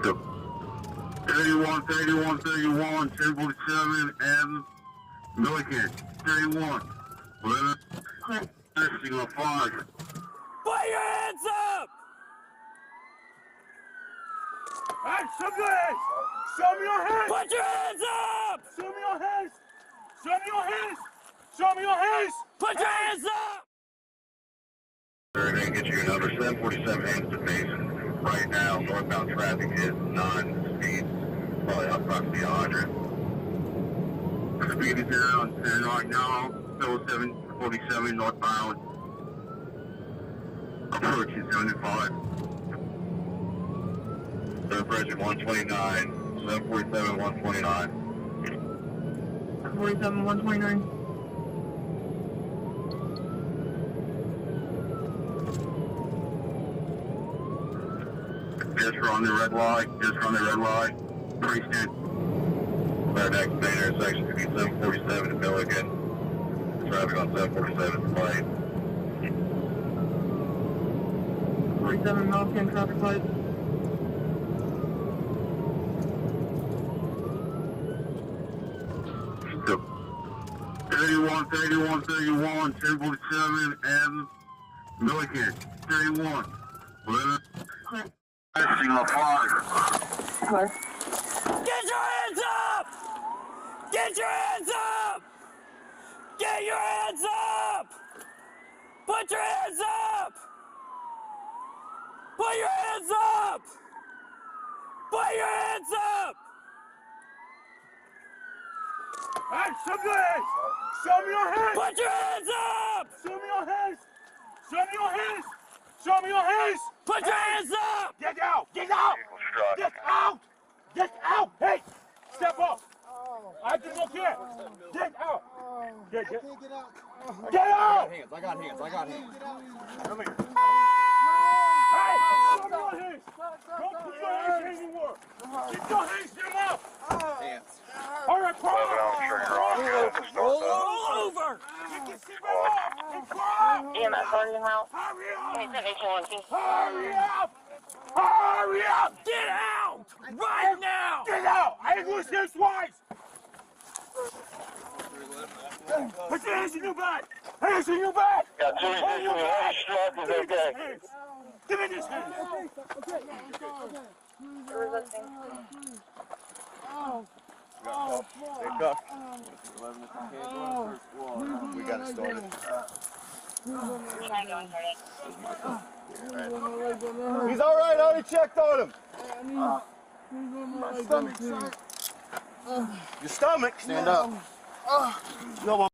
31, 31, 31, 1047, and Milliken, 31. Missing on 5. Put your hands up! Hey, show me your hands! Show me your hands! Put your hands up! Show me your hands! Show me your hands! Show me your hands! Put your hands up! They're going to get you another 747 Hampton Basin. Right now, northbound traffic is non-speed, probably approximately 100. Speed is down 10 right now, still 747 northbound. Approach is 75. They're approaching 129, 747, 129. 47, 129. Just run the red light, just run the red light. Precinct. Our next main intersection to be 747 and Milligan. Traffic on 747 is light. 47 Milliken traffic light. Still. 31, 31, 31, 1047 and Milligan. 31. Missing on 5. Clear. Get your hands up! Get your hands up! Get your hands up! Put your hands up! Put your hands up! Put your hands up! Hey, show me your hands! Show me your hands! Put your hands up! Show me your hands! Show me your hands! Show me your hands! Put your hands up! Get out! Get out! Get out! Get out! Hey! Step up! I can look here! Get out! Get out! Get out! I got hands. Come here. Hey! Show me your hands! Don't put your hands anymore! Get your hands to your mouth! Hands. All right, crawl! Roll over! Get your seatbelt off and crawl! EMS calling house. Hurry up! 27 Hurry up! Hurry up! Get out! Right now! Get out! I ain't gonna say it twice! Put your hands in your back! Hands in your back! Got two On your back! struck is okay. Give me this hand! We got it started. He's all right. I already checked on him. My stomach, Your stomach. Stand up. No.